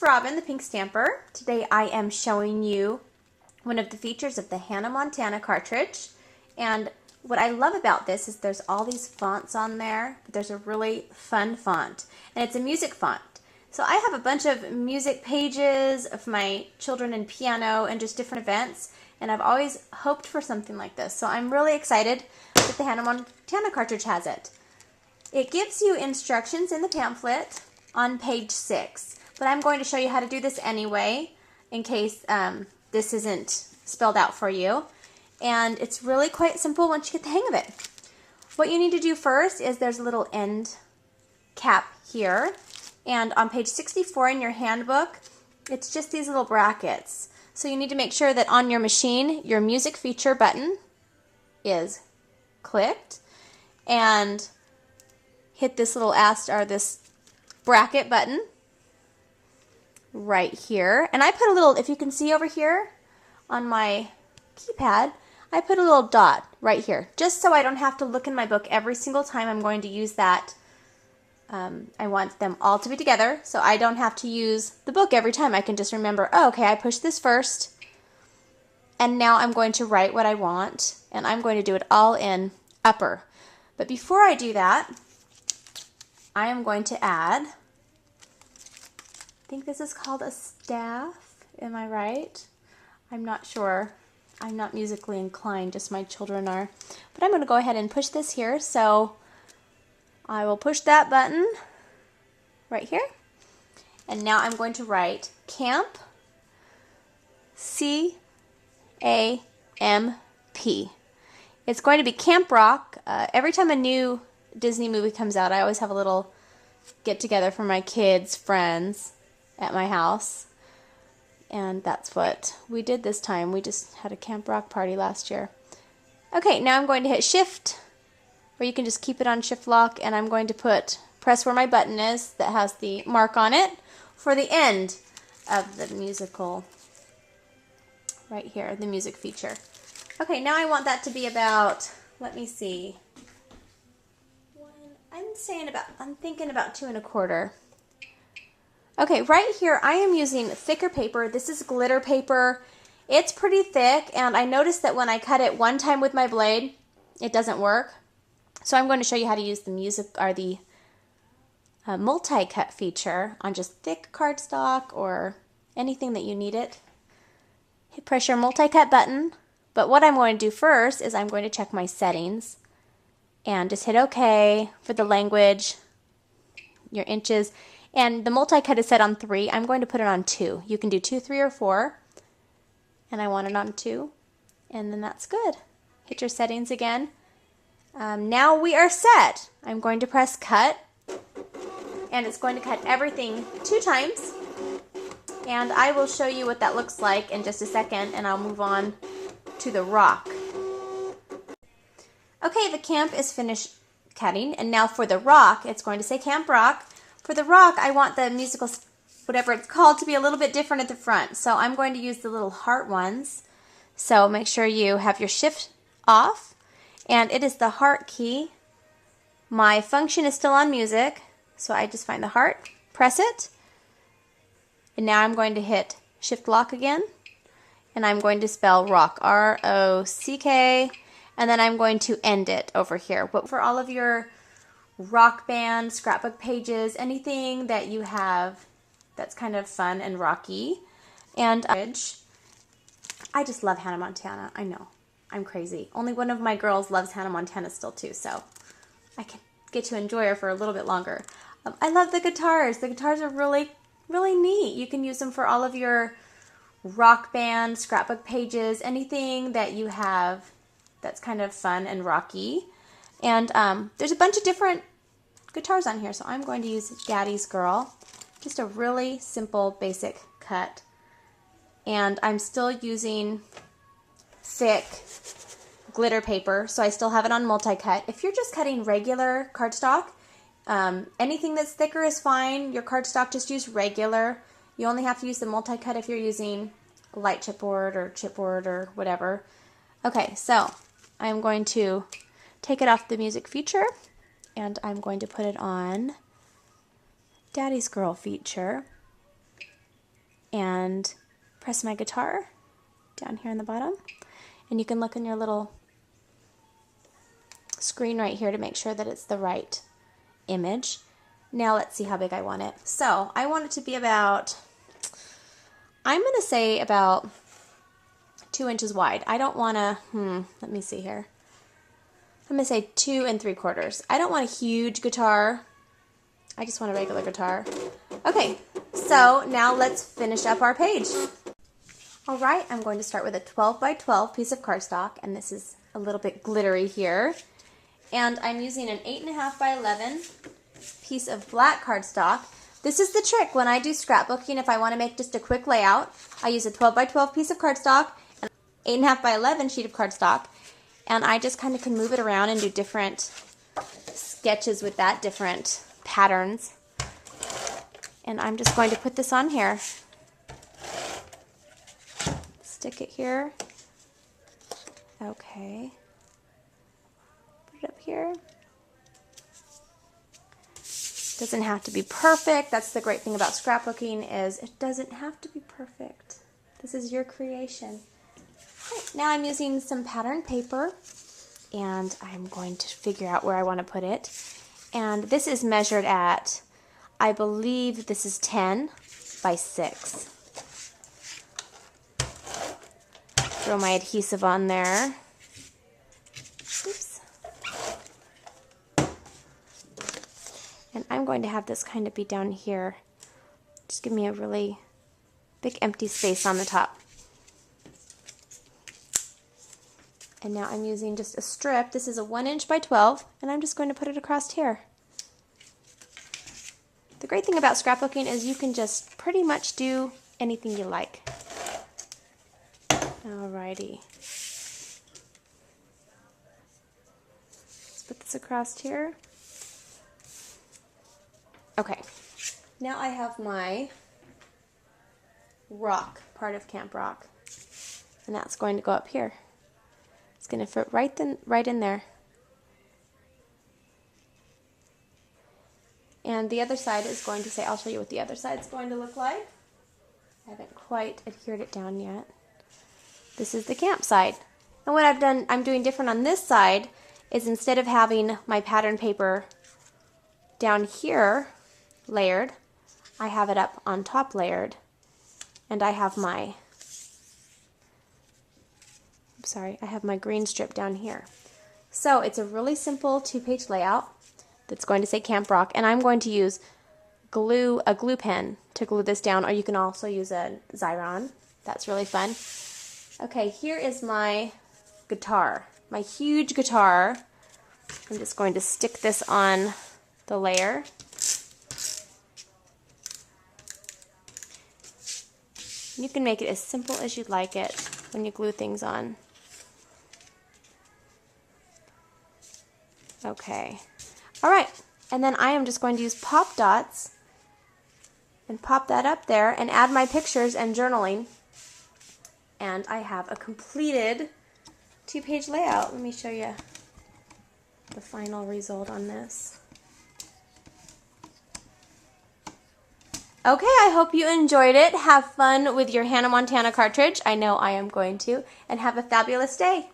Robin, the Pink Stamper. Today I am showing you one of the features of the Hannah Montana cartridge. And what I love about this is there's all these fonts on there, but there's a really fun font. And it's a music font. So I have a bunch of music pages of my children and piano and just different events. And I've always hoped for something like this. So I'm really excited that the Hannah Montana cartridge has it. It gives you instructions in the pamphlet on page 6. But I'm going to show you how to do this anyway, in case this isn't spelled out for you. And it's really quite simple once you get the hang of it. What you need to do first is there's a little end cap here. And on page 64 in your handbook, it's just these little brackets. So you need to make sure that on your machine, your music feature button is clicked. And hit this little this bracket button right here. And I put a little, if you can see over here on my keypad, I put a little dot right here, just so I don't have to look in my book every single time I'm going to use that. I want them all to be together, so I don't have to use the book every time. I can just remember, oh, okay, I pushed this first, and now I'm going to write what I want, and I'm going to do it all in upper. But before I do that, I am going to add, I think this is called a staff, am I right? I'm not sure. I'm not musically inclined, just my children are. But I'm going to go ahead and push this here, so I will push that button right here. And now I'm going to write Camp, C-A-M-P. It's going to be Camp Rock. Every time a new Disney movie comes out, I always have a little get-together for my kids' friends at my house. And that's what we did this time. We just had a Camp Rock party last year. Okay, now I'm going to hit Shift, or you can just keep it on Shift Lock, and I'm going to press where my button is that has the mark on it for the end of the musical, right here, the music feature. Okay, now I want that to be about, let me see, I'm thinking about 2 1/4. Okay, right here I am using thicker paper. This is glitter paper. It's pretty thick, and I noticed that when I cut it one time with my blade, it doesn't work. So I'm going to show you how to use the multi-cut feature on just thick cardstock or anything that you need it. Press your multi-cut button, but what I'm going to do first is I'm going to check my settings and just hit OK for the language, your inches. And the multi-cut is set on 3. I'm going to put it on 2. You can do 2, 3, or 4. And I want it on 2. And then that's good. Hit your settings again. Now we are set. I'm going to press cut. And it's going to cut everything 2 times. And I will show you what that looks like in just a second. And I'll move on to the rock. Okay, the camp is finished cutting. And now for the rock, it's going to say Camp Rock. For the rock, I want the musical, whatever it's called, to be a little bit different at the front. So I'm going to use the little heart ones. So make sure you have your shift off. And it is the heart key. My function is still on music. So I just find the heart, press it. And now I'm going to hit shift lock again. And I'm going to spell rock, R-O-C-K. And then I'm going to end it over here. But for all of your rock band, scrapbook pages, anything that you have that's kind of fun and rocky. And I just love Hannah Montana. I know, I'm crazy. Only one of my girls loves Hannah Montana still too, so I can get to enjoy her for a little bit longer. I love the guitars. The guitars are really, really neat. You can use them for all of your rock band, scrapbook pages, anything that you have that's kind of fun and rocky. And there's a bunch of different guitars on here, so I'm going to use Daddy's Girl. Just a really simple, basic cut. And I'm still using thick glitter paper, so I still have it on multi-cut. If you're just cutting regular cardstock, anything that's thicker is fine. Your cardstock, just use regular. You only have to use the multi-cut if you're using light chipboard or whatever. Okay, so I'm going to take it off the music feature, and I'm going to put it on Daddy's Girl feature. and press my guitar down here on the bottom. And you can look in your little screen right here to make sure that it's the right image. Now let's see how big I want it. So I want it to be about, I'm going to say about 2 inches wide. I don't want to, let me see here. I'm going to say 2 3/4. I don't want a huge guitar. I just want a regular guitar. Okay, so now let's finish up our page. All right, I'm going to start with a 12 by 12 piece of cardstock, and this is a little bit glittery here. And I'm using an 8.5 by 11 piece of black cardstock. This is the trick when I do scrapbooking. If I want to make just a quick layout, I use a 12 by 12 piece of cardstock and 8.5 by 11 sheet of cardstock, and I just kind of can move it around and do different sketches with that, different patterns. And I'm just going to put this on here. Stick it here. Okay. Put it up here. Doesn't have to be perfect. That's the great thing about scrapbooking, is it doesn't have to be perfect. This is your creation. Right, now I'm using some pattern paper, and I'm going to figure out where I want to put it. And this is measured at, I believe this is 10 by 6. Throw my adhesive on there. Oops. And I'm going to have this kind of be down here. Just give me a really big empty space on the top. And now I'm using just a strip. This is a 1 inch by 12, and I'm just going to put it across here. The great thing about scrapbooking is you can just pretty much do anything you like. Alrighty. Let's put this across here. Okay. Now I have my rock, part of Camp Rock. And that's going to go up here. It's going to fit right in there. And the other side is going to say, I'll show you what the other side is going to look like. I haven't quite adhered it down yet. This is the camp side. And what I'm doing different on this side is, instead of having my pattern paper down here layered, I have it up on top layered. And I have my, I have my green strip down here. So it's a really simple 2-page layout that's going to say Camp Rock, and I'm going to use a glue pen to glue this down, or you can also use a Xyron. That's really fun. Okay, here is my guitar, my huge guitar. I'm just going to stick this on the layer. You can make it as simple as you'd like it when you glue things on. Okay. All right, and then I am just going to use pop dots and pop that up there and add my pictures and journaling. And I have a completed 2-page layout. Let me show you the final result on this. Okay, I hope you enjoyed it. Have fun with your Hannah Montana cartridge. I know I am going to. And have a fabulous day.